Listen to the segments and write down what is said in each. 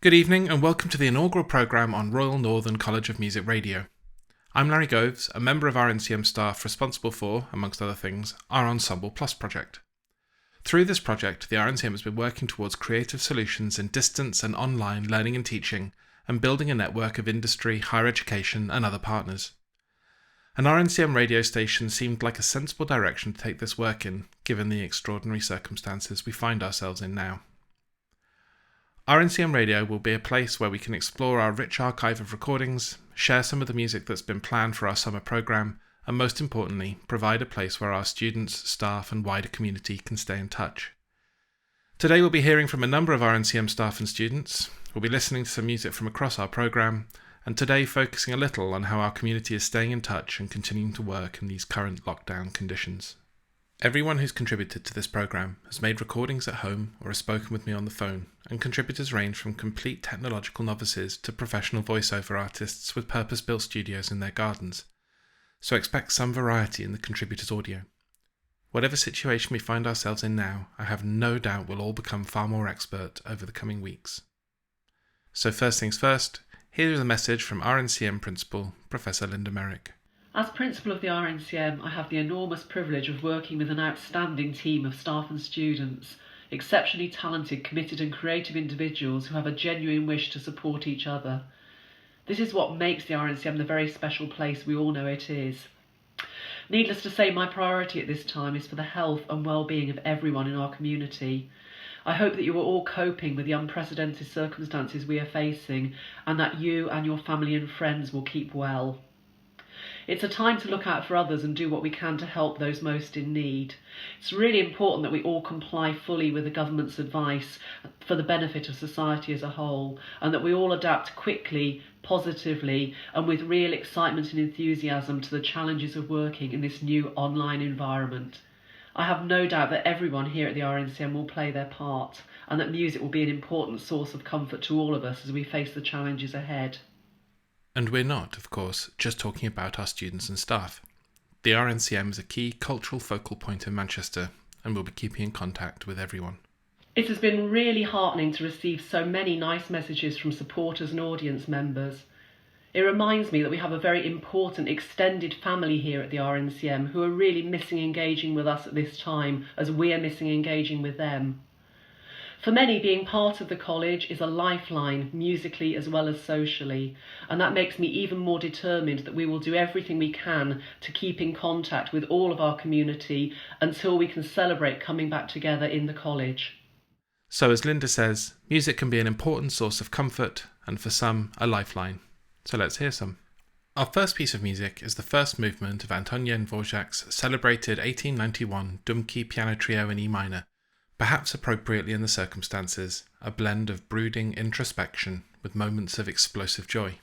Good evening and welcome to the inaugural programme on Royal Northern College of Music Radio. I'm Larry Goves, a member of RNCM staff responsible for, amongst other things, our Ensemble Plus project. Through this project, the RNCM has been working towards creative solutions in distance and online learning and teaching and building a network of industry, higher education and other partners. An RNCM radio station seemed like a sensible direction to take this work in, given the extraordinary circumstances we find ourselves in now. RNCM Radio will be a place where we can explore our rich archive of recordings, share some of the music that's been planned for our summer programme, and most importantly, provide a place where our students, staff and wider community can stay in touch. Today we'll be hearing from a number of RNCM staff and students, we'll be listening to some music from across our programme, and today focusing a little on how our community is staying in touch and continuing to work in these current lockdown conditions. Everyone who's contributed to this programme has made recordings at home or has spoken with me on the phone, and contributors range from complete technological novices to professional voiceover artists with purpose-built studios in their gardens. So expect some variety in the contributors' audio. Whatever situation we find ourselves in now, I have no doubt we'll all become far more expert over the coming weeks. So first things first, here is a message from RNCM Principal, Professor Linda Merrick. As Principal of the RNCM, I have the enormous privilege of working with an outstanding team of staff and students, exceptionally talented, committed and creative individuals who have a genuine wish to support each other. This is what makes the RNCM the very special place we all know it is. Needless to say, my priority at this time is for the health and well-being of everyone in our community. I hope that you are all coping with the unprecedented circumstances we are facing and that you and your family and friends will keep well. It's a time to look out for others and do what we can to help those most in need. It's really important that we all comply fully with the government's advice for the benefit of society as a whole, and that we all adapt quickly, positively, and with real excitement and enthusiasm to the challenges of working in this new online environment. I have no doubt that everyone here at the RNCM will play their part, and that music will be an important source of comfort to all of us as we face the challenges ahead. And we're not, of course, just talking about our students and staff. The RNCM is a key cultural focal point in Manchester, and we'll be keeping in contact with everyone. It has been really heartening to receive so many nice messages from supporters and audience members. It reminds me that we have a very important extended family here at the RNCM who are really missing engaging with us at this time as we are missing engaging with them. For many, being part of the college is a lifeline, musically as well as socially, and that makes me even more determined that we will do everything we can to keep in contact with all of our community until we can celebrate coming back together in the college. So as Linda says, music can be an important source of comfort, and for some, a lifeline. So let's hear some. Our first piece of music is the first movement of Anton Dvorak's celebrated 1891 Dumki piano trio in E minor. Perhaps appropriately in the circumstances, a blend of brooding introspection with moments of explosive joy.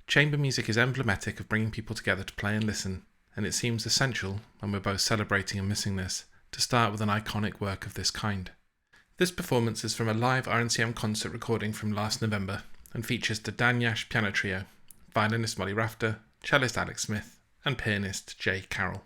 Chamber music is emblematic of bringing people together to play and listen, and it seems essential, when we're both celebrating and missing this, to start with an iconic work of this kind. This performance is from a live RNCM concert recording from last November, and features the Dan Yash piano trio, violinist Molly Rafter, cellist Alex Smith, and pianist Jay Carroll.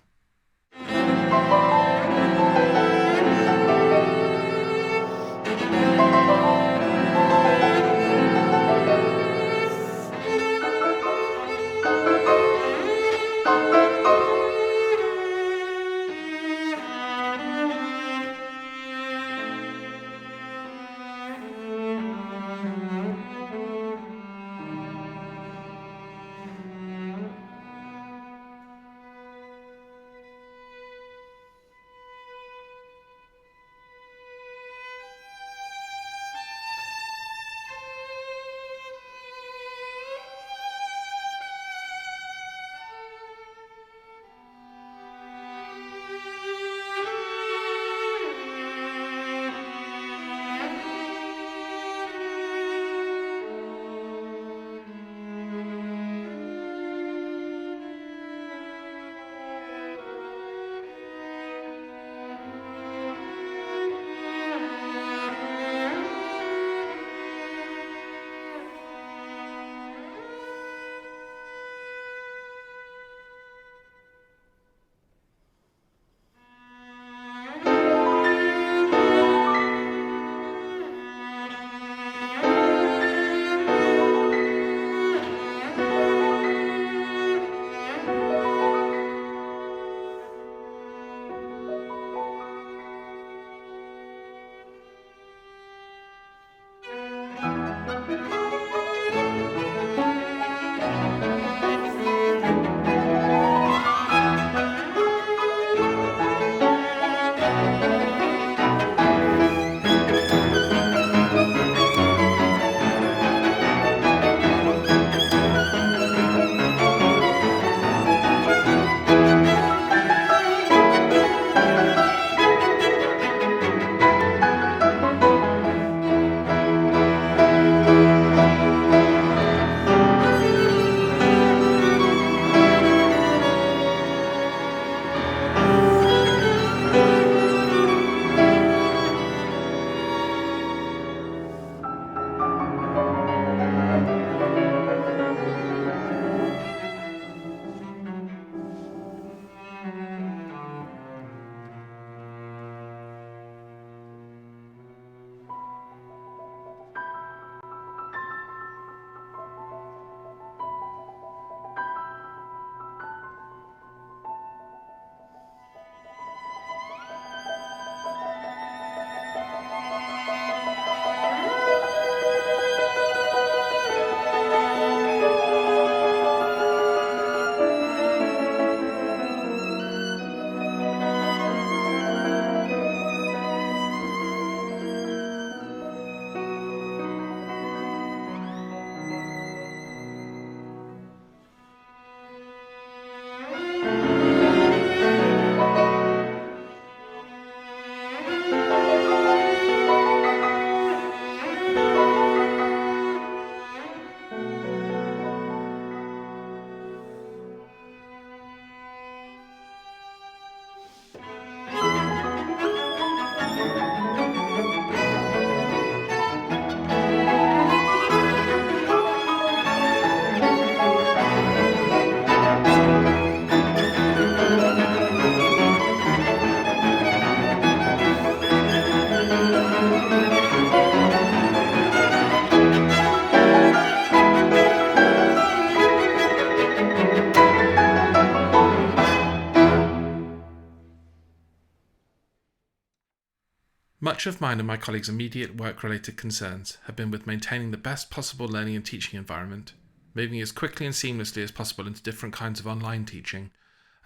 Much of mine and my colleagues' immediate work-related concerns have been with maintaining the best possible learning and teaching environment, moving as quickly and seamlessly as possible into different kinds of online teaching,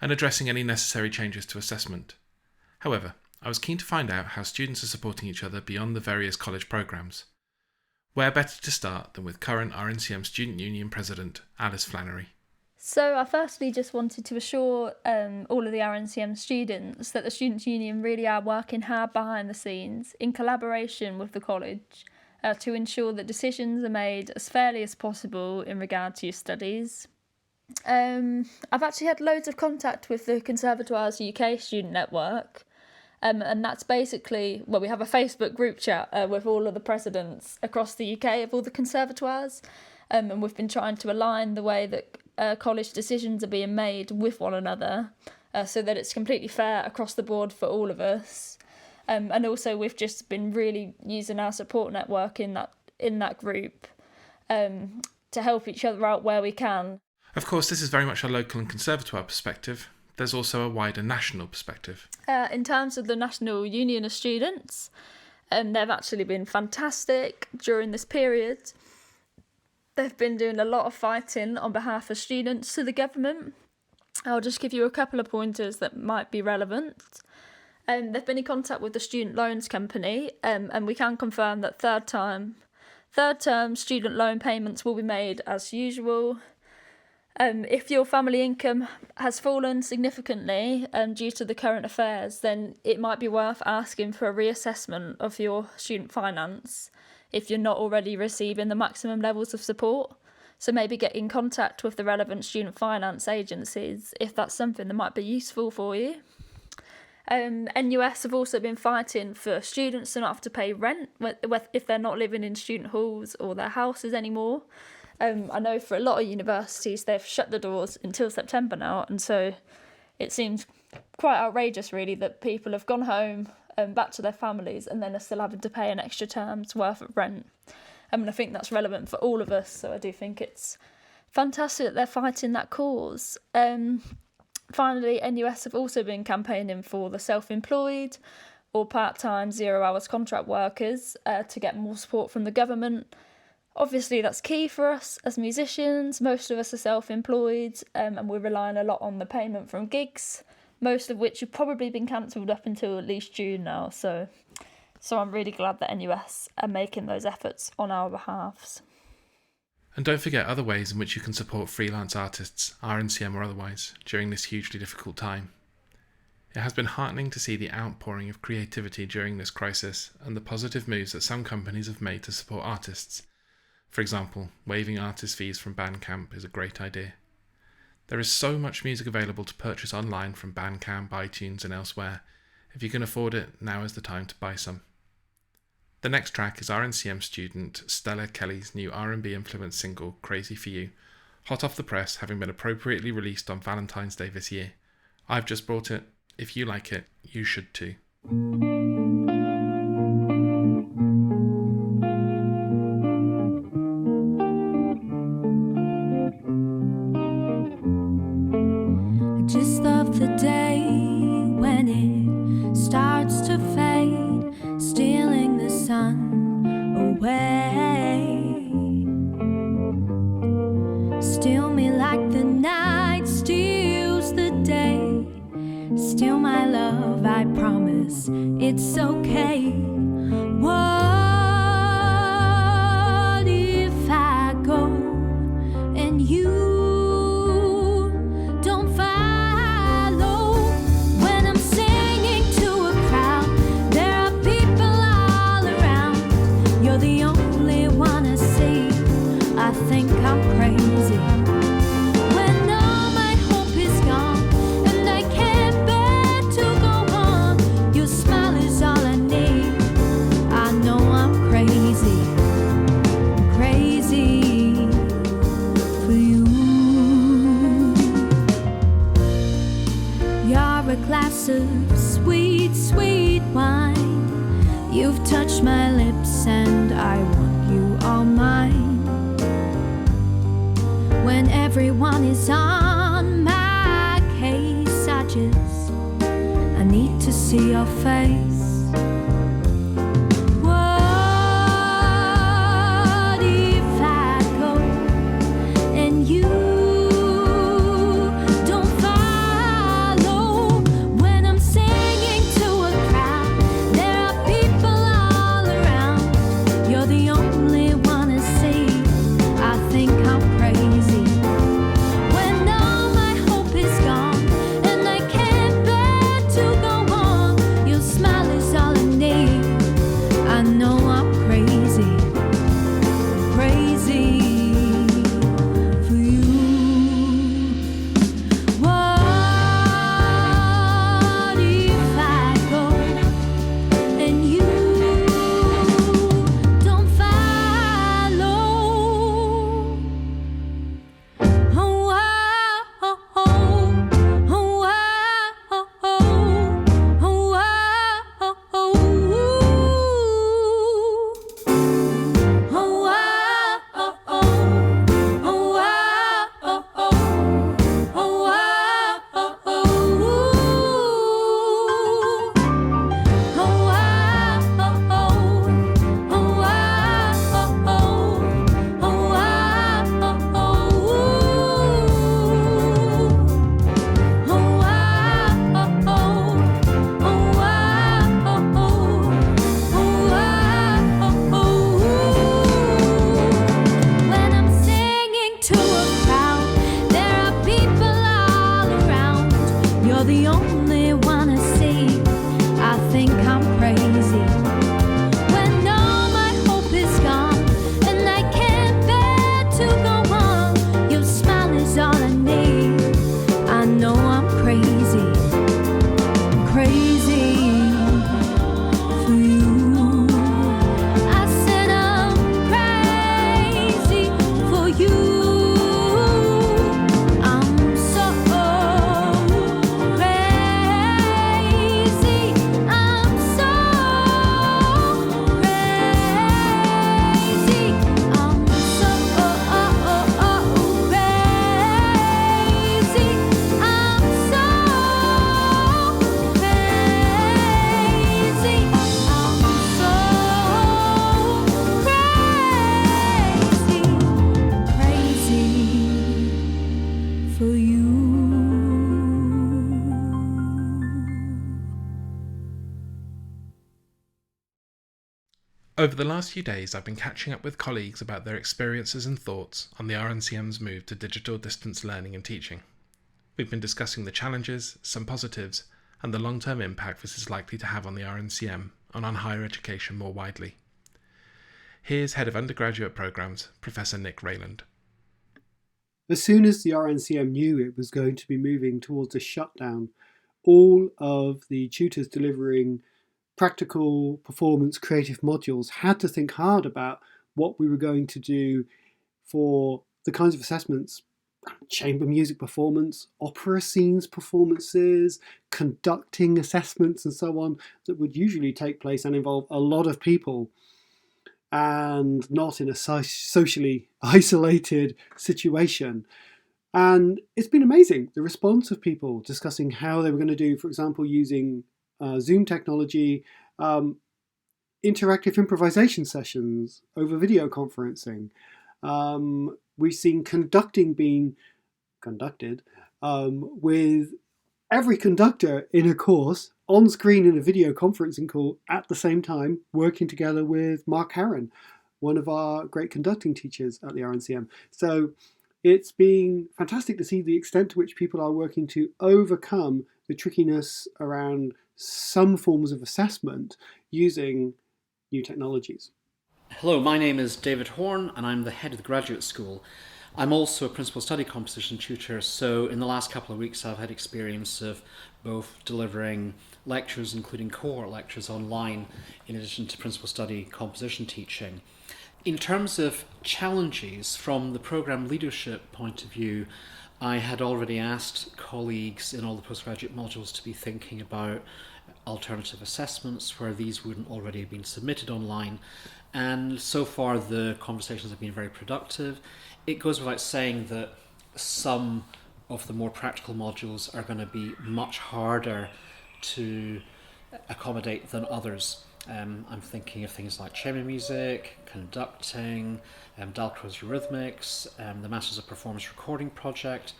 and addressing any necessary changes to assessment. However, I was keen to find out how students are supporting each other beyond the various college programmes. Where better to start than with current RNCM Student Union President Alice Flannery. So I firstly just wanted to assure all of the RNCM students that the Students' Union really are working hard behind the scenes in collaboration with the college to ensure that decisions are made as fairly as possible in regard to your studies. I've actually had loads of contact with the Conservatoires UK student network, and that's basically, well, we have a Facebook group chat with all of the presidents across the UK of all the conservatoires, and we've been trying to align the way that college decisions are being made with one another so that it's completely fair across the board for all of us. And also we've just been really using our support network in that group to help each other out where we can. Of course, this is very much a local and conservatoire perspective. There's also a wider national perspective. In terms of the National Union of Students, they've actually been fantastic during this period. They've been doing a lot of fighting on behalf of students to the government. I'll just give you a couple of pointers that might be relevant. They've been in contact with the Student Loans Company, and we can confirm that third term student loan payments will be made as usual. If your family income has fallen significantly due to the current affairs, then it might be worth asking for a reassessment of your student finance if you're not already receiving the maximum levels of support. So maybe get in contact with the relevant student finance agencies if that's something that might be useful for you. NUS have also been fighting for students to not have to pay rent if they're not living in student halls or their houses anymore. I know for a lot of universities they've shut the doors until September now, and so it seems quite outrageous really that people have gone home back to their families and then are still having to pay an extra term's worth of rent. And I think that's relevant for all of us, so I do think it's fantastic that they're fighting that cause. Finally, NUS have also been campaigning for the self-employed or part-time 0 hours contract workers to get more support from the government. Obviously, that's key for us as musicians. Most of us are self-employed and we're relying a lot on the payment from gigs, most of which have probably been cancelled up until at least June now. So I'm really glad that NUS are making those efforts on our behalves. And don't forget other ways in which you can support freelance artists, RNCM or otherwise, during this hugely difficult time. It has been heartening to see the outpouring of creativity during this crisis and the positive moves that some companies have made to support artists. For example, waiving artist fees from Bandcamp is a great idea. There is so much music available to purchase online from Bandcamp, iTunes and elsewhere. If you can afford it, now is the time to buy some. The next track is RNCM student Stella Kelly's new R&B influenced single, Crazy For You, hot off the press, having been appropriately released on Valentine's Day this year. I've just bought it. If you like it, you should too. Just love the day when it starts to fade, stealing the sun away. Steal me like the night steals the day. Steal my love, I promise it's okay. What if I go and you of sweet, sweet wine. You've touched my lips and I want you all mine. When everyone is on my case, I need to see your face. Over the last few days, I've been catching up with colleagues about their experiences and thoughts on the RNCM's move to digital distance learning and teaching. We've been discussing the challenges, some positives, and the long-term impact this is likely to have on the RNCM and on higher education more widely. Here's Head of Undergraduate Programmes, Professor Nick Rayland. As soon as the RNCM knew it was going to be moving towards a shutdown, all of the tutors delivering practical performance creative modules had to think hard about what we were going to do for the kinds of assessments, chamber music performance, opera scenes performances, conducting assessments and so on, that would usually take place and involve a lot of people and not in a socially isolated situation. And it's been amazing, the response of people discussing how they were going to do, for example, using Zoom technology, interactive improvisation sessions over video conferencing. We've seen conducting being conducted with every conductor in a course on screen in a video conferencing call at the same time, working together with Mark Harron, one of our great conducting teachers at the RNCM. So it's been fantastic to see the extent to which people are working to overcome the trickiness around some forms of assessment using new technologies. Hello, my name is David Horn and I'm the head of the graduate school. I'm also a principal study composition tutor, so in the last couple of weeks I've had experience of both delivering lectures, including cohort lectures online, in addition to principal study composition teaching. In terms of challenges from the programme leadership point of view, I had already asked colleagues in all the postgraduate modules to be thinking about alternative assessments where these wouldn't already have been submitted online, and so far the conversations have been very productive. It goes without saying that some of the more practical modules are going to be much harder to accommodate than others. I'm thinking of things like chamber music, conducting, Dalcroze Eurythmics, the Masters of Performance Recording project.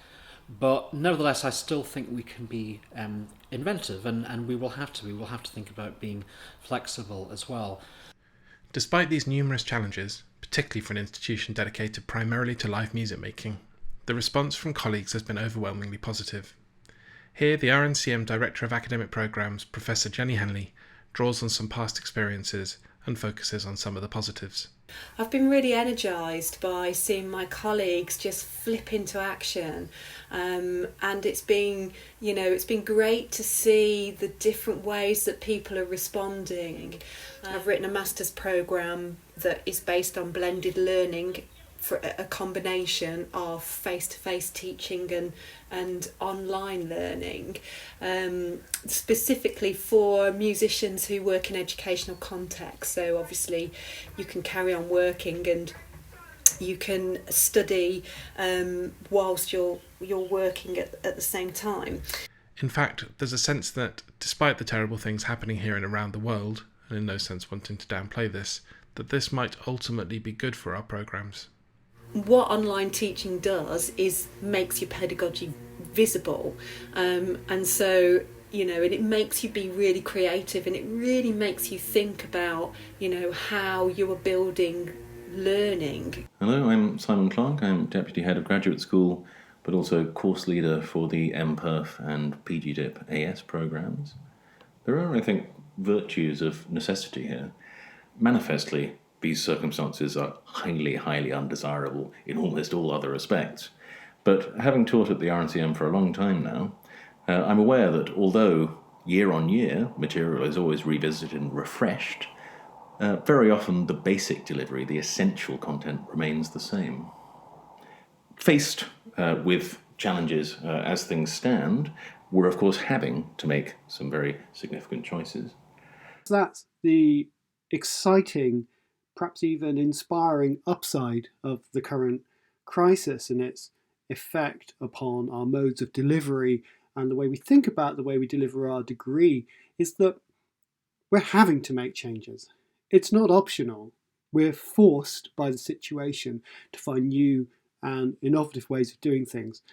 But nevertheless, I still think we can be inventive, and we will have to. We will have to think about being flexible as well. Despite these numerous challenges, particularly for an institution dedicated primarily to live music making, the response from colleagues has been overwhelmingly positive. Here, the RNCM Director of Academic Programmes, Professor Jenny Henley, draws on some past experiences and focuses on some of the positives. I've been really energised by seeing my colleagues just flip into action, and it's been great to see the different ways that people are responding. I've written a master's programme that is based on blended learning for a combination of face-to-face teaching and online learning, specifically for musicians who work in educational contexts. So obviously you can carry on working and you can study whilst you're working at the same time. In fact, there's a sense that despite the terrible things happening here and around the world, and in no sense wanting to downplay this, that this might ultimately be good for our programmes. What online teaching does is makes your pedagogy visible, and so and it makes you be really creative, and it really makes you think about how you are building learning. Hello, I'm Simon Clark. I'm Deputy Head of Graduate School, but also course leader for the MPerf and PGDIP AS programmes. There are, I think, virtues of necessity here. Manifestly, these circumstances are highly, highly undesirable in almost all other respects. But having taught at the RNCM for a long time now, I'm aware that although year on year material is always revisited and refreshed, very often the basic delivery, the essential content, remains the same. Faced with challenges as things stand, we're of course having to make some very significant choices. That's the exciting, perhaps even inspiring upside of the current crisis and its effect upon our modes of delivery and the way we think about the way we deliver our degree, is that we're having to make changes. It's not optional. We're forced by the situation to find new and innovative ways of doing things.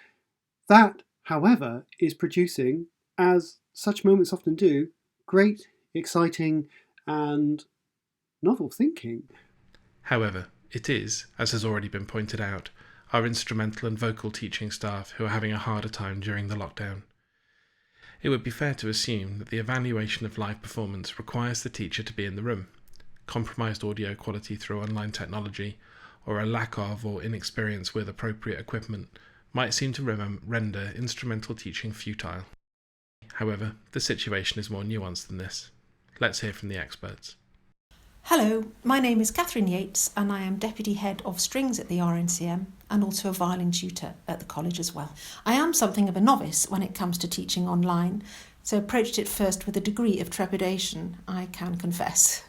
That, however, is producing, as such moments often do, great, exciting and novel thinking. However, it is, as has already been pointed out, our instrumental and vocal teaching staff who are having a harder time during the lockdown. It would be fair to assume that the evaluation of live performance requires the teacher to be in the room. Compromised audio quality through online technology, or a lack of or inexperience with appropriate equipment, might seem to render instrumental teaching futile. However, the situation is more nuanced than this. Let's hear from the experts. Hello, my name is Catherine Yates and I am Deputy Head of Strings at the RNCM and also a violin tutor at the college as well. I am something of a novice when it comes to teaching online, so approached it first with a degree of trepidation, I can confess.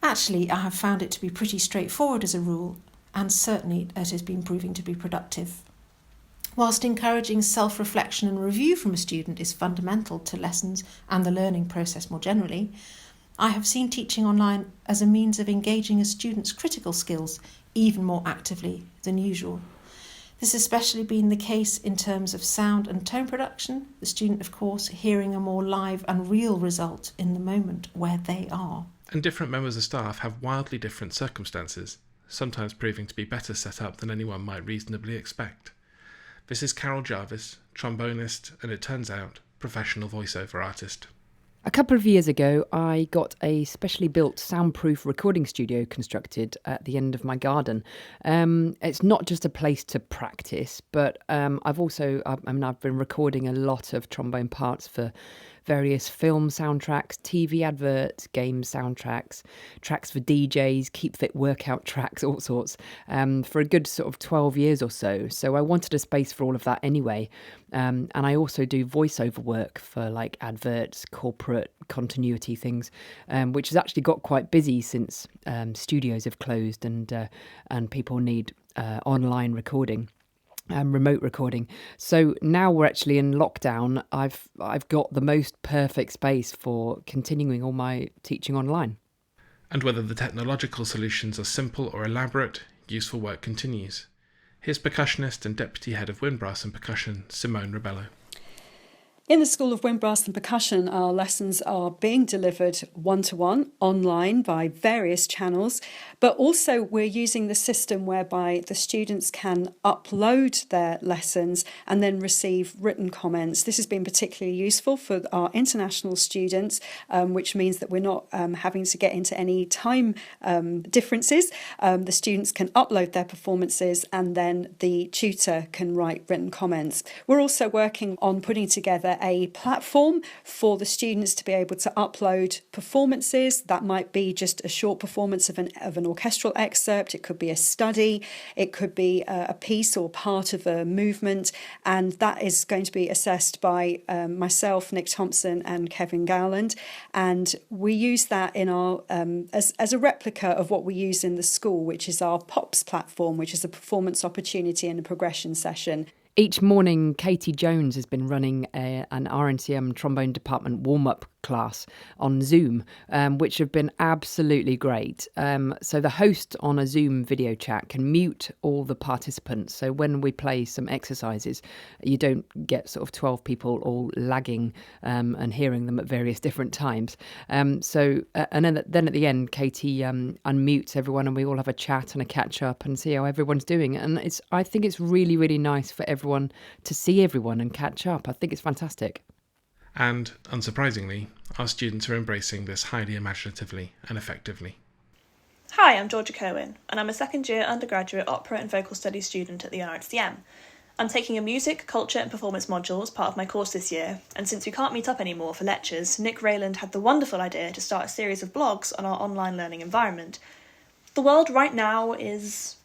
Actually, I have found it to be pretty straightforward as a rule, and certainly it has been proving to be productive. Whilst encouraging self-reflection and review from a student is fundamental to lessons and the learning process more generally, I have seen teaching online as a means of engaging a student's critical skills even more actively than usual. This has especially been the case in terms of sound and tone production, the student, of course, hearing a more live and real result in the moment where they are. And different members of staff have wildly different circumstances, sometimes proving to be better set up than anyone might reasonably expect. This is Carol Jarvis, trombonist, and it turns out, professional voiceover artist. A couple of years ago, I got a specially built soundproof recording studio constructed at the end of my garden. It's not just a place to practice, but I've been recording a lot of trombone parts for various film soundtracks, TV adverts, game soundtracks, tracks for DJs, keep fit workout tracks, all sorts, for a good sort of 12 years or so. So I wanted a space for all of that anyway. And I also do voiceover work for like adverts, corporate continuity things, which has actually got quite busy since studios have closed and people need online recording. Remote recording. So now we're actually in lockdown. I've got the most perfect space for continuing all my teaching online. And whether the technological solutions are simple or elaborate, useful work continues. Here's percussionist and Deputy Head of Windbrass and Percussion, Simone Rebello. In the School of Windbrass and Percussion, our lessons are being delivered one-to-one online by various channels, but also we're using the system whereby the students can upload their lessons and then receive written comments. This has been particularly useful for our international students, which means that we're not having to get into any time differences. The students can upload their performances and then the tutor can write written comments. We're also working on putting together a platform for the students to be able to upload performances. That might be just a short performance of an orchestral excerpt. It could be a study. It could be a piece or part of a movement. And that is going to be assessed by myself, Nick Thompson and Kevin Gowland. And we use that in our as a replica of what we use in the school, which is our POPs platform, which is a performance opportunity and a progression session. Each morning, Katie Jones has been running an RNCM trombone department warm-up class on Zoom, which have been absolutely great. So the host on a Zoom video chat can mute all the participants. So when we play some exercises, you don't get sort of 12 people all lagging and hearing them at various different times. And then at the end, Katie unmutes everyone and we all have a chat and a catch up and see how everyone's doing. And I think it's really, really nice for everyone to see everyone and catch up. I think it's fantastic. And, unsurprisingly, our students are embracing this highly imaginatively and effectively. Hi, I'm Georgia Cohen, and I'm a second-year undergraduate opera and vocal studies student at the RNCM. I'm taking a music, culture and performance module as part of my course this year, and since we can't meet up anymore for lectures, Nick Rayland had the wonderful idea to start a series of blogs on our online learning environment. The world right now is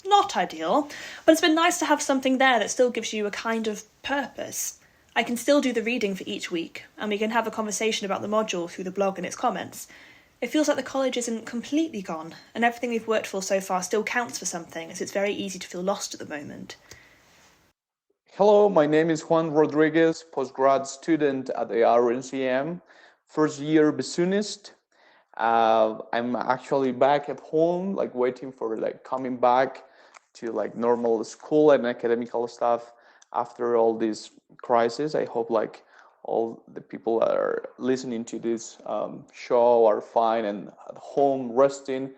not ideal, but it's been nice to have something there that still gives you a kind of purpose. I can still do the reading for each week, and we can have a conversation about the module through the blog and its comments. It feels like the college isn't completely gone, and everything we've worked for so far still counts for something, as it's very easy to feel lost at the moment. Hello, my name is Juan Rodriguez, postgrad student at the RNCM, first year bassoonist. I'm actually back at home, waiting for coming back to normal school and academical stuff after all this crisis. I hope all the people that are listening to this show are fine and at home resting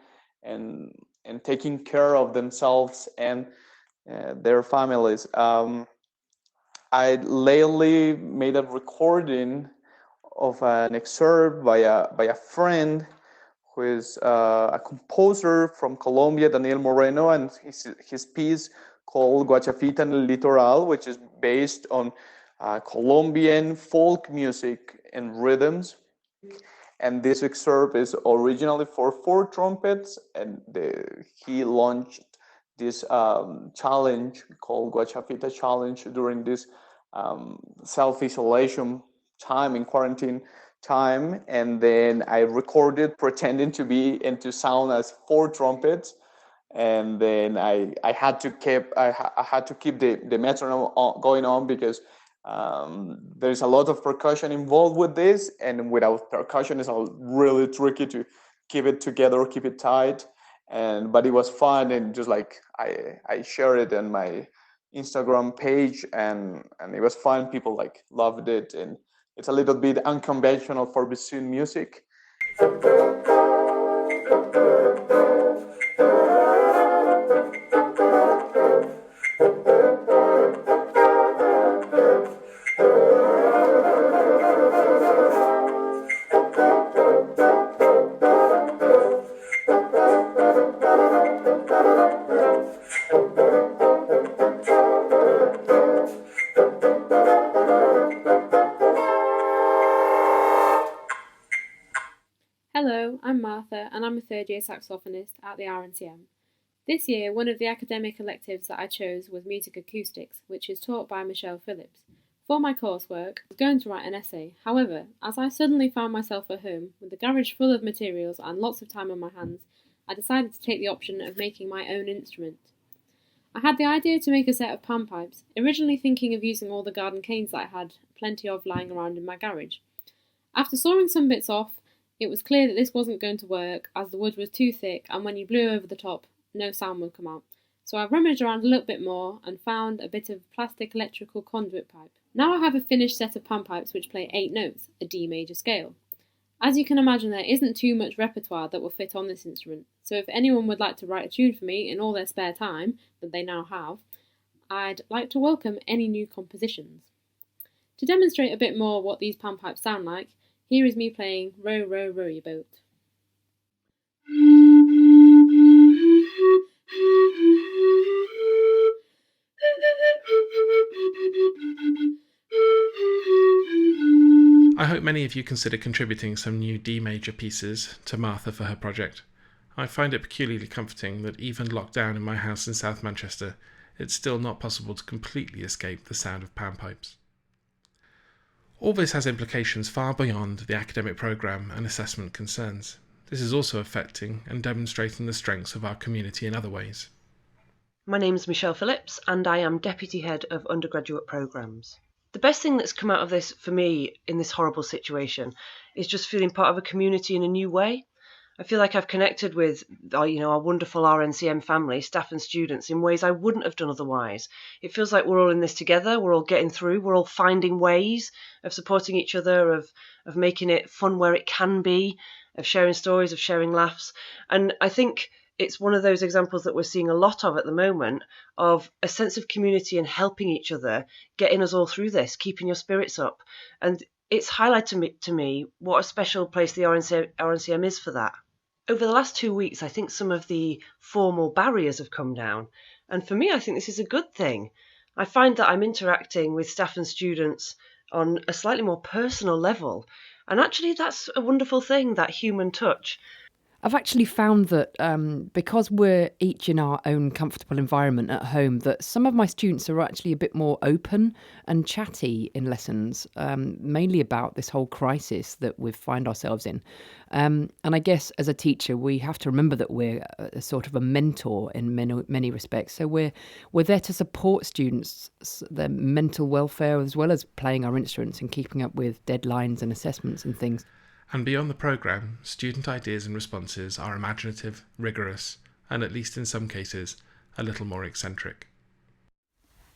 and taking care of themselves and their families. I lately made a recording of an excerpt by a friend who is a composer from Colombia, Daniel Moreno, and his piece called Guachafita en el Litoral, which is based on Colombian folk music and rhythms. And this excerpt is originally for 4 trumpets, and he launched this challenge called Guachafita Challenge during this self-isolation time, in quarantine time, and then I recorded pretending to be and to sound as 4 trumpets, and then I had to keep the metronome going on because there's a lot of percussion involved with this, and without percussion it's really tricky to keep it together, keep it tight. But it was fun, and just like I shared it on my Instagram page, and it was fun. People like loved it, and it's a little bit unconventional for bassoon music. Hello, I'm Martha and I'm a third year saxophonist at the RNCM. This year, one of the academic electives that I chose was music acoustics, which is taught by Michelle Phillips. For my coursework, I was going to write an essay. However, as I suddenly found myself at home with the garage full of materials and lots of time on my hands, I decided to take the option of making my own instrument. I had the idea to make a set of panpipes, originally thinking of using all the garden canes that I had plenty of lying around in my garage. After sawing some bits off, it was clear that this wasn't going to work as the wood was too thick, and when you blew over the top, no sound would come out. So I rummaged around a little bit more and found a bit of plastic electrical conduit pipe. Now I have a finished set of panpipes which play 8 notes, a D major scale. As you can imagine, there isn't too much repertoire that will fit on this instrument, so if anyone would like to write a tune for me in all their spare time, that they now have, I'd like to welcome any new compositions. To demonstrate a bit more what these panpipes sound like, here is me playing Row, Row, Row Your Boat. I hope many of you consider contributing some new D major pieces to Martha for her project. I find it peculiarly comforting that even locked down in my house in South Manchester, it's still not possible to completely escape the sound of panpipes. All this has implications far beyond the academic programme and assessment concerns. This is also affecting and demonstrating the strengths of our community in other ways. My name is Michelle Phillips and I am Deputy Head of Undergraduate Programmes. The best thing that's come out of this for me in this horrible situation is just feeling part of a community in a new way. I feel like I've connected with our wonderful RNCM family, staff and students in ways I wouldn't have done otherwise. It feels like we're all in this together, we're all getting through, we're all finding ways of supporting each other, of making it fun where it can be, of sharing stories, of sharing laughs. And I think it's one of those examples that we're seeing a lot of at the moment, of a sense of community and helping each other, getting us all through this, keeping your spirits up. And it's highlighted to me what a special place the RNCM is for that. Over the last 2 weeks, I think some of the formal barriers have come down. And for me, I think this is a good thing. I find that I'm interacting with staff and students on a slightly more personal level. And actually, that's a wonderful thing, that human touch. I've actually found that because we're each in our own comfortable environment at home, that some of my students are actually a bit more open and chatty in lessons, mainly about this whole crisis that we find ourselves in. And I guess as a teacher, we have to remember that we're a sort of a mentor in many respects. So we're there to support students, their mental welfare, as well as playing our instruments and keeping up with deadlines and assessments and things. And beyond the programme, student ideas and responses are imaginative, rigorous, and at least in some cases, a little more eccentric.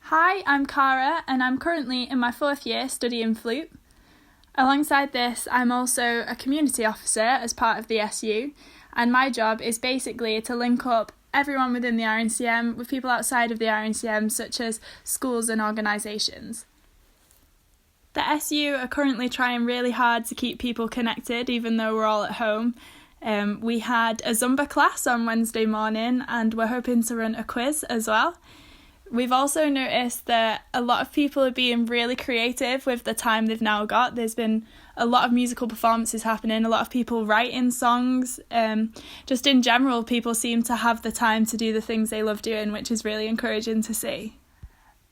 Hi, I'm Cara, and I'm currently in my 4th year studying flute. Alongside this, I'm also a community officer as part of the SU, and my job is basically to link up everyone within the RNCM with people outside of the RNCM, such as schools and organisations. The SU are currently trying really hard to keep people connected, even though we're all at home. We had a Zumba class on Wednesday morning, and we're hoping to run a quiz as well. We've also noticed that a lot of people are being really creative with the time they've now got. There's been a lot of musical performances happening, a lot of people writing songs. Just in general, people seem to have the time to do the things they love doing, which is really encouraging to see.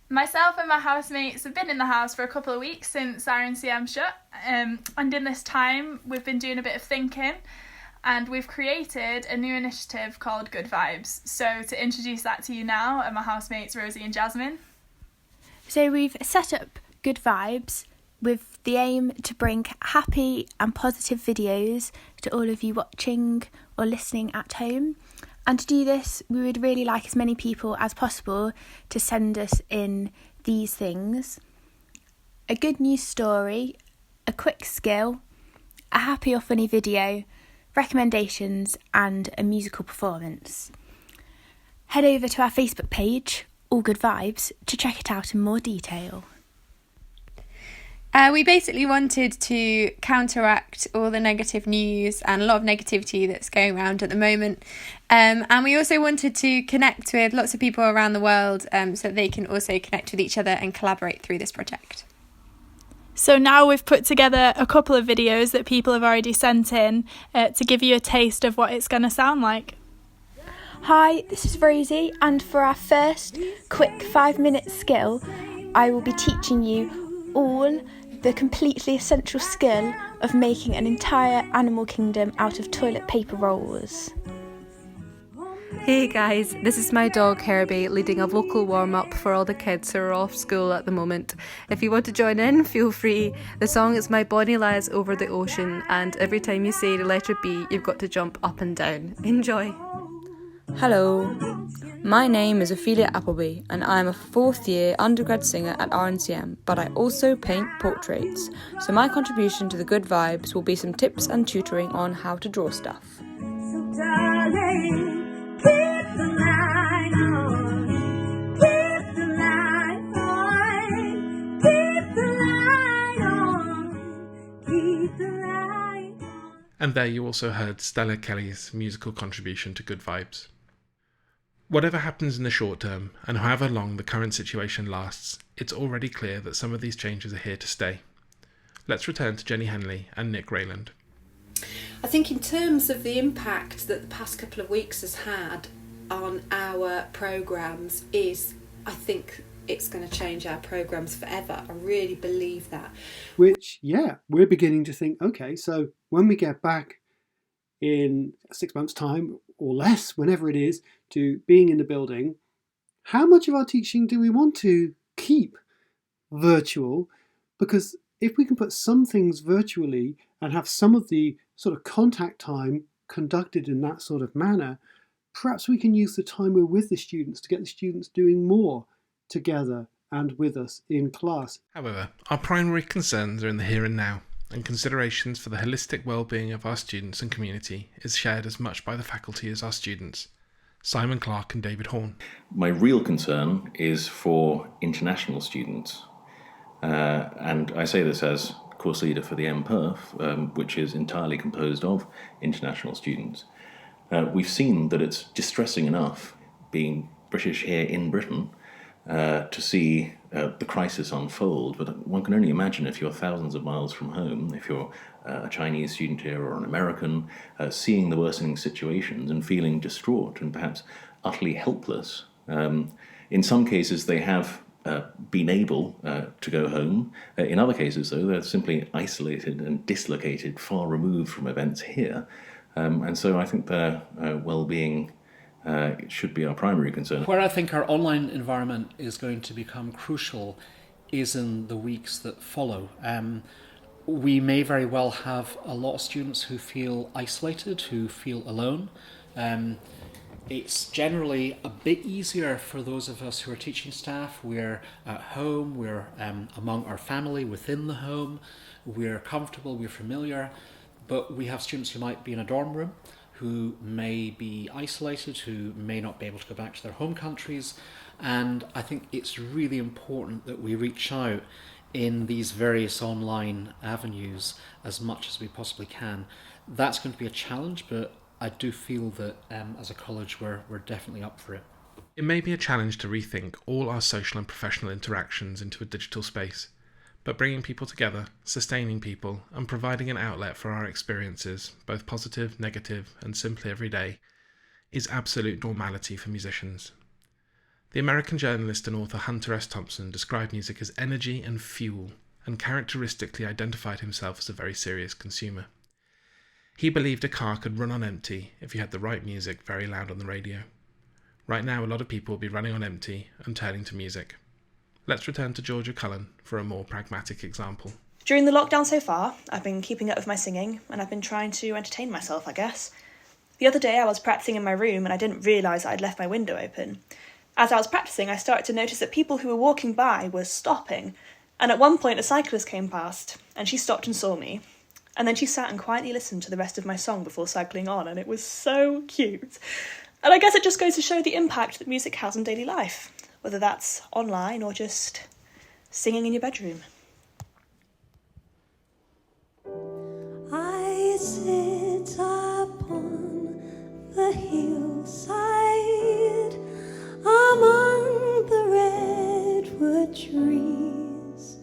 Myself and my housemates have been in the house for a couple of weeks since RNCM shut, and in this time we've been doing a bit of thinking, and we've created a new initiative called Good Vibes. So to introduce that to you now are my housemates Rosie and Jasmine. So we've set up Good Vibes with the aim to bring happy and positive videos to all of you watching or listening at home. And to do this, we would really like as many people as possible to send us in these things: a good news story, a quick skill, a happy or funny video, recommendations and a musical performance. Head over to our Facebook page, All Good Vibes, to check it out in more detail. We basically wanted to counteract all the negative news and a lot of negativity that's going around at the moment. And we also wanted to connect with lots of people around the world so they can also connect with each other and collaborate through this project. So now we've put together a couple of videos that people have already sent in to give you a taste of what it's going to sound like. Hi, this is Rosie, and for our first quick 5-minute skill, I will be teaching you all the completely essential skill of making an entire animal kingdom out of toilet paper rolls. Hey guys, this is my dog Herbie leading a vocal warm-up for all the kids who are off school at the moment. If you want to join in, feel free. The song is My Bonnie Lies Over the Ocean, and every time you say the letter B, you've got to jump up and down. Enjoy! Hello, my name is Ophelia Appleby and I'm a 4th year undergrad singer at RNCM, but I also paint portraits, so my contribution to the Good Vibes will be some tips and tutoring on how to draw stuff. So darling, keep the light on, keep the light on, keep the light on, keep the light on. And there you also heard Stella Kelly's musical contribution to Good Vibes. Whatever happens in the short term, and however long the current situation lasts, it's already clear that some of these changes are here to stay. Let's return to Jenny Henley and Nick Rayland. I think in terms of the impact that the past couple of weeks has had on our programmes I think it's going to change our programmes forever. I really believe that. Which, yeah, we're beginning to think, okay, so when we get back in 6 months' time or less, whenever it is, to being in the building, how much of our teaching do we want to keep virtual? Because if we can put some things virtually and have some of the sort of contact time conducted in that sort of manner, perhaps we can use the time we're with the students to get the students doing more together and with us in class. However, our primary concerns are in the here and now, and considerations for the holistic well-being of our students and community is shared as much by the faculty as our students. Simon Clark and David Horn. My real concern is for international students. And I say this as course leader for the MPerf, which is entirely composed of international students. We've seen that it's distressing enough being British here in Britain to see the crisis unfold, but one can only imagine if you're thousands of miles from home, if you're a Chinese student here or an American, seeing the worsening situations and feeling distraught and perhaps utterly helpless. In some cases they have been able to go home. In other cases, though, they're simply isolated and dislocated, far removed from events here. And so I think their well-being should be our primary concern. Where I think our online environment is going to become crucial is in the weeks that follow. We may very well have a lot of students who feel isolated, who feel alone. It's generally a bit easier for those of us who are teaching staff. We're at home, we're among our family within the home, we're comfortable, we're familiar, but we have students who might be in a dorm room, who may be isolated, who may not be able to go back to their home countries, and I think it's really important that we reach out in these various online avenues as much as we possibly can. That's going to be a challenge, but I do feel that as a college we're definitely up for it. It may be a challenge to rethink all our social and professional interactions into a digital space, but bringing people together, sustaining people, and providing an outlet for our experiences, both positive, negative, and simply everyday, is absolute normality for musicians. The American journalist and author Hunter S. Thompson described music as energy and fuel, and characteristically identified himself as a very serious consumer. He believed a car could run on empty if you had the right music very loud on the radio. Right now, a lot of people will be running on empty and turning to music. Let's return to Georgia Cullen for a more pragmatic example. During the lockdown so far, I've been keeping up with my singing, and I've been trying to entertain myself, I guess. The other day I was practicing in my room and I didn't realise I'd left my window open. As I was practicing, I started to notice that people who were walking by were stopping, and at one point a cyclist came past, and she stopped and saw me. And then she sat and quietly listened to the rest of my song before cycling on, and it was so cute. And I guess it just goes to show the impact that music has on daily life, whether that's online or just singing in your bedroom. I sit upon the hillside among the redwood trees.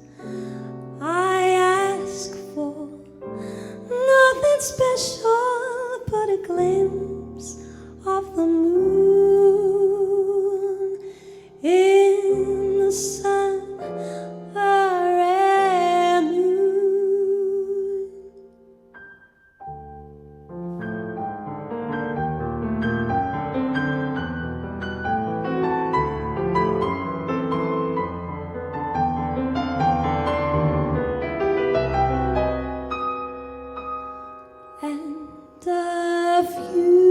I ask for nothing special but a glimpse of the moon in the sun, a red moon. And a view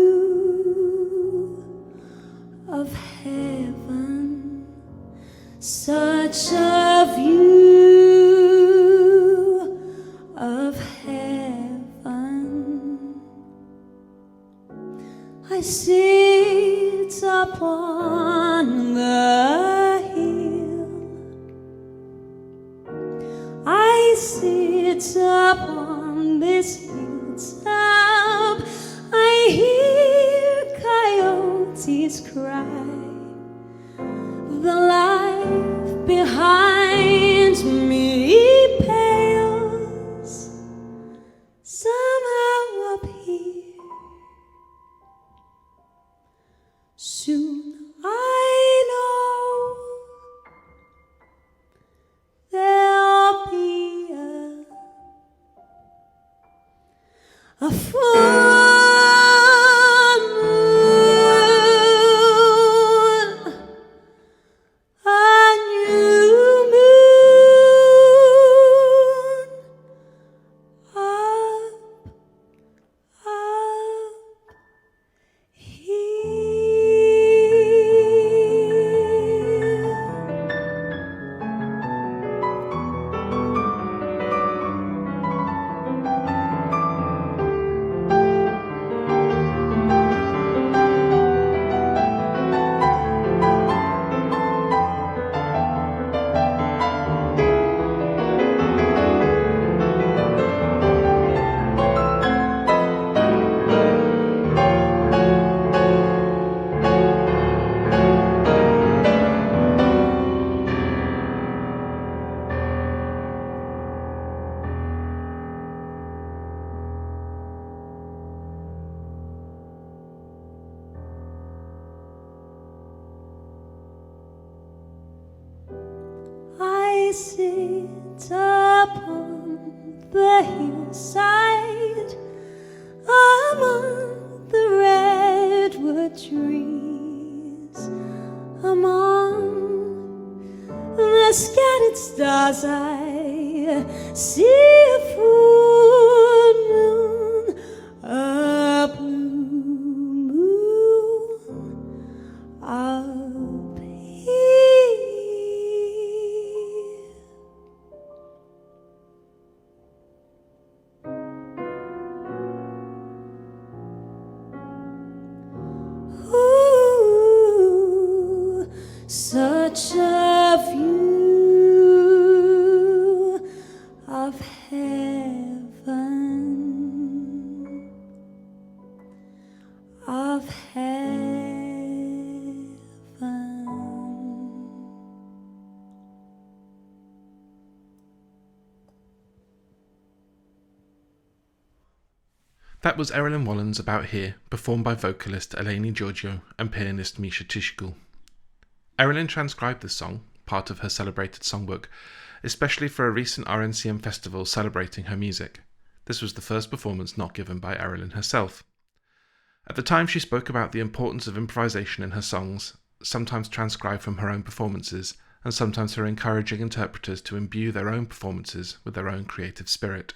of heaven, such a view of heaven. I sit upon the hill, I sit upon this hilltop, I hear coyotes cry. The life behind me pales somehow up here. Soon I know there'll be a full moon, a new moon, up I sit upon the hillside among the redwood trees, among the scattered stars I see a full moon, a blue moon, up here. Ooh, such a view of heaven, of heaven. That was Erilyn Wallen's About Here, performed by vocalist Eleni Giorgio and pianist Misha Tishigul. Erilyn transcribed this song, part of her celebrated songbook, especially for a recent RNCM festival celebrating her music. This was the first performance not given by Erilyn herself. At the time, she spoke about the importance of improvisation in her songs, sometimes transcribed from her own performances, and sometimes her encouraging interpreters to imbue their own performances with their own creative spirit.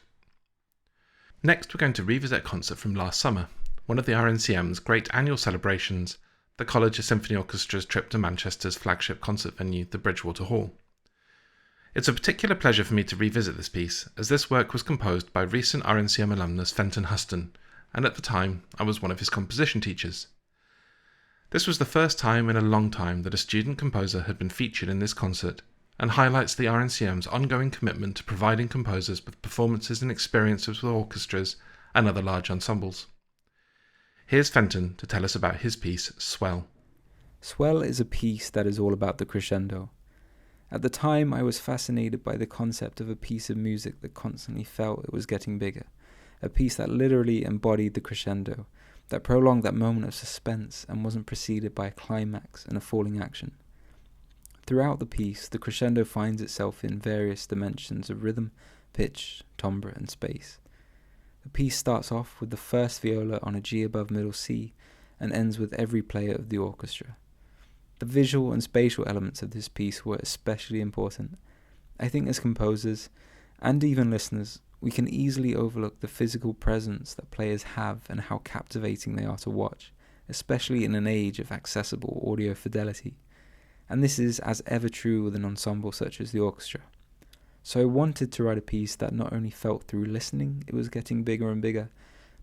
Next, we're going to revisit a concert from last summer, one of the RNCM's great annual celebrations, the College Symphony Orchestra's trip to Manchester's flagship concert venue, the Bridgewater Hall. It's a particular pleasure for me to revisit this piece, as this work was composed by recent RNCM alumnus Fenton Huston, and at the time, I was one of his composition teachers. This was the first time in a long time that a student composer had been featured in this concert, and highlights the RNCM's ongoing commitment to providing composers with performances and experiences with orchestras and other large ensembles. Here's Fenton to tell us about his piece, Swell. Swell is a piece that is all about the crescendo. At the time, I was fascinated by the concept of a piece of music that constantly felt it was getting bigger, a piece that literally embodied the crescendo, that prolonged that moment of suspense and wasn't preceded by a climax and a falling action. Throughout the piece, the crescendo finds itself in various dimensions of rhythm, pitch, timbre, and space. The piece starts off with the first viola on a G above middle C and ends with every player of the orchestra. The visual and spatial elements of this piece were especially important. I think as composers, and even listeners, we can easily overlook the physical presence that players have and how captivating they are to watch, especially in an age of accessible audio fidelity. And this is as ever true with an ensemble such as the orchestra. So I wanted to write a piece that not only felt through listening it was getting bigger and bigger,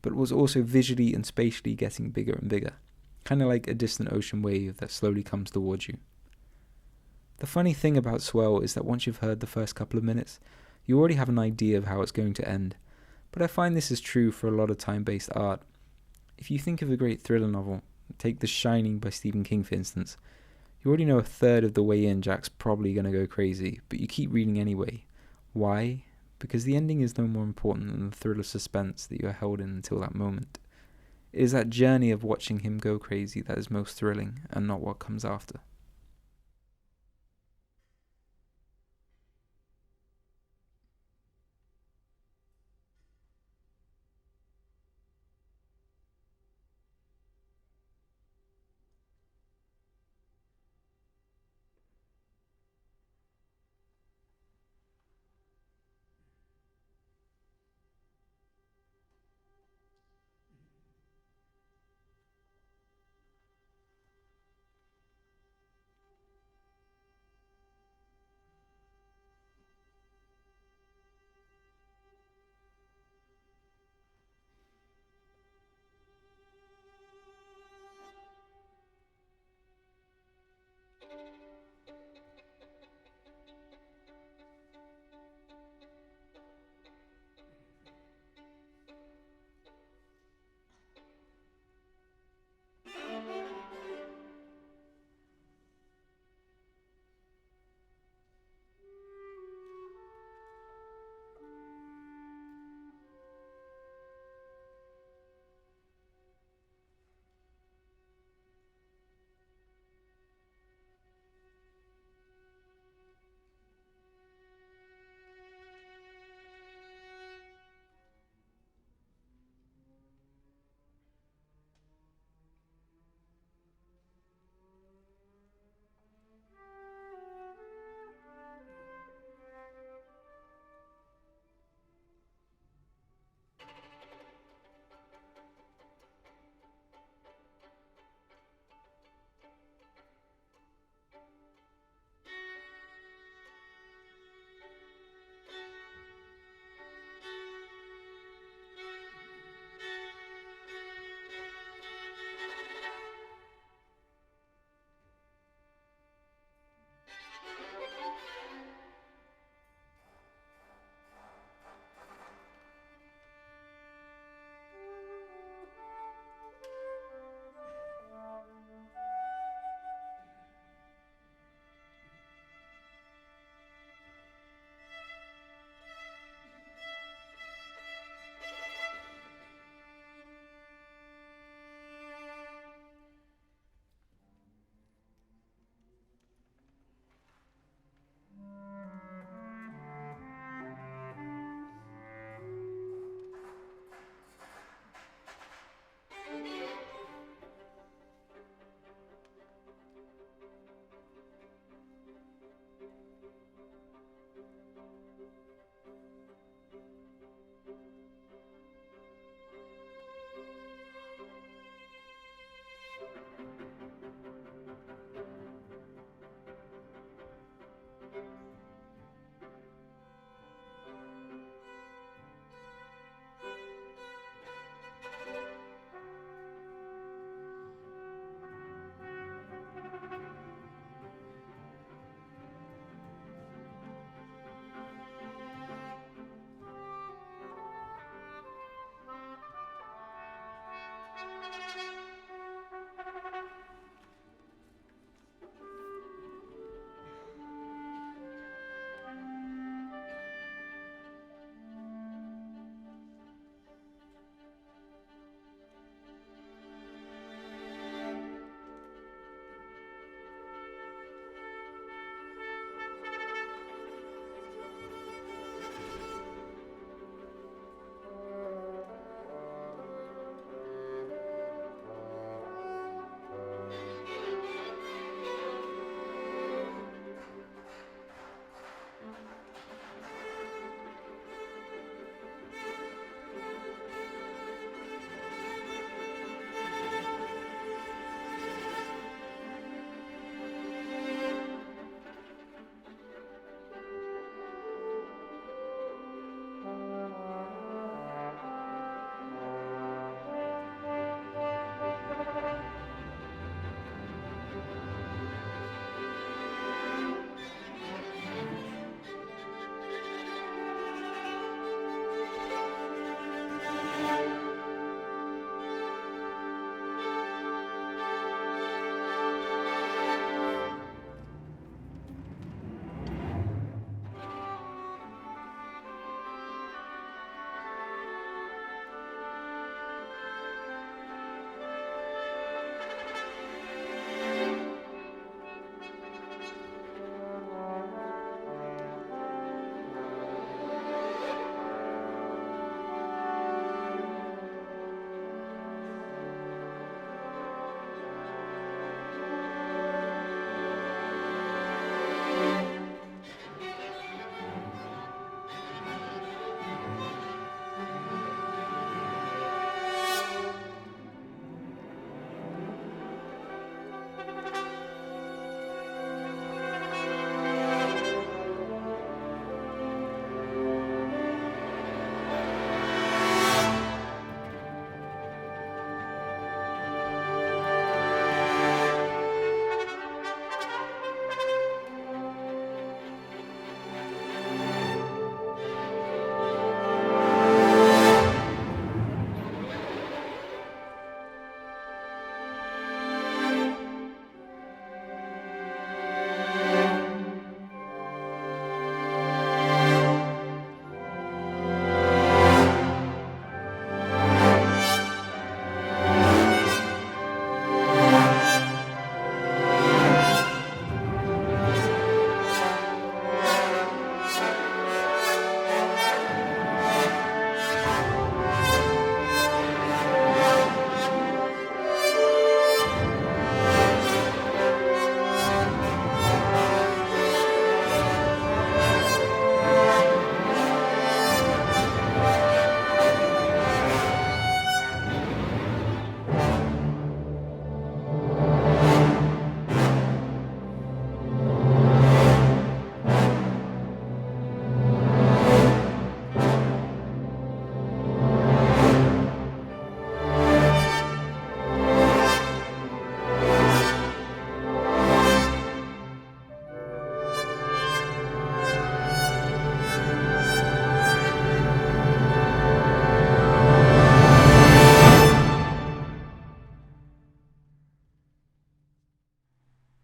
but was also visually and spatially getting bigger and bigger, kind of like a distant ocean wave that slowly comes towards you. The funny thing about Swell is that once you've heard the first couple of minutes, you already have an idea of how it's going to end, but I find this is true for a lot of time-based art. If you think of a great thriller novel, take The Shining by Stephen King for instance, you already know a third of the way in Jack's probably going to go crazy, but you keep reading anyway. Why? Because the ending is no more important than the thrill of suspense that you are held in until that moment. It is that journey of watching him go crazy that is most thrilling, and not what comes after.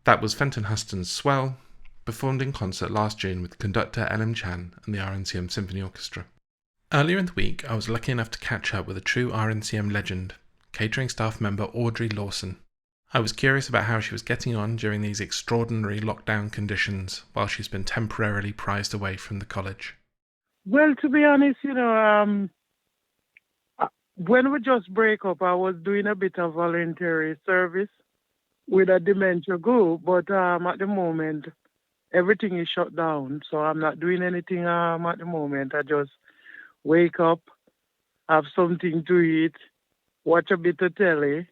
That was Fenton Huston's Swell, performed in concert last June with conductor L.M. Chan and the RNCM Symphony Orchestra. Earlier in the week, I was lucky enough to catch up with a true RNCM legend, catering staff member Audrey Lawson. I was curious about how she was getting on during these extraordinary lockdown conditions while she's been temporarily prized away from the college. Well, to be honest, when we just break up, I was doing a bit of voluntary service with a dementia group, but at the moment, everything is shut down, so I'm not doing anything at the moment. I just wake up, have something to eat, watch a bit of telly,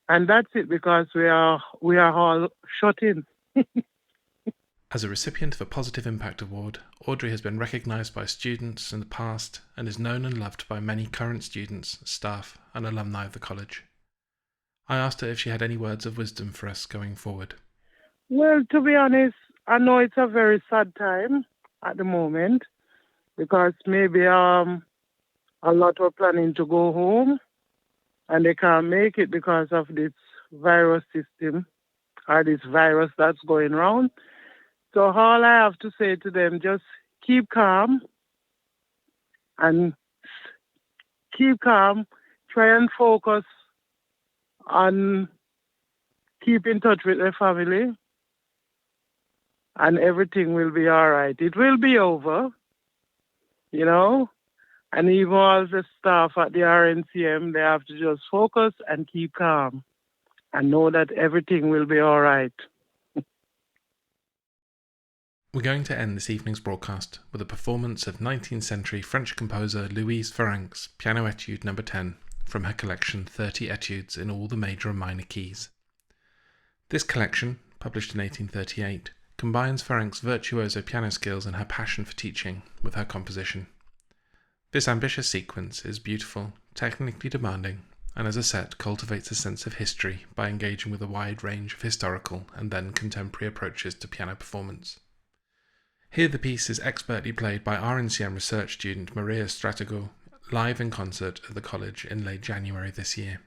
and that's it, because we are all shut in. As a recipient of a Positive Impact Award, Audrey has been recognised by students in the past and is known and loved by many current students, staff and alumni of the college. I asked her if she had any words of wisdom for us going forward. Well, to be honest, I know it's a very sad time at the moment, because maybe a lot were planning to go home and they can't make it because of this virus system or this virus that's going around. So all I have to say to them, just keep calm and try and focus on keep in touch with their family, and everything will be all right. It will be over, and even all the staff at the RNCM, they have to just focus and keep calm and know that everything will be all right. We're going to end this evening's broadcast with a performance of 19th century French composer Louise Farrenc's Piano Etude No. 10 from her collection 30 Etudes in all the major and minor keys. This collection, published in 1838, combines Farrenc's virtuoso piano skills and her passion for teaching with her composition. This ambitious sequence is beautiful, technically demanding, and as a set cultivates a sense of history by engaging with a wide range of historical and then contemporary approaches to piano performance. Here the piece is expertly played by RNCM research student Maria Stratigo, live in concert at the college in late January this year.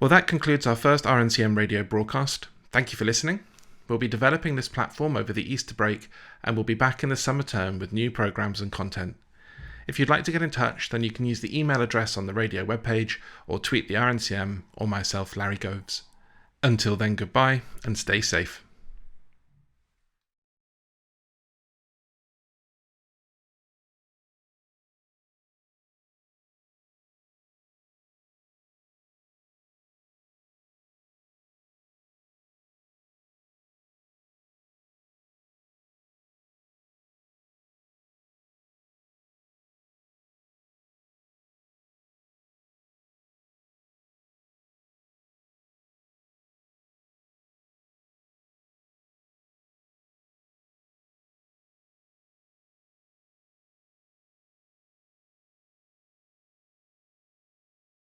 Well, that concludes our first RNCM Radio broadcast. Thank you for listening. We'll be developing this platform over the Easter break, and we'll be back in the summer term with new programmes and content. If you'd like to get in touch, then you can use the email address on the radio webpage or tweet the RNCM or myself, Larry Goves. Until then, goodbye and stay safe.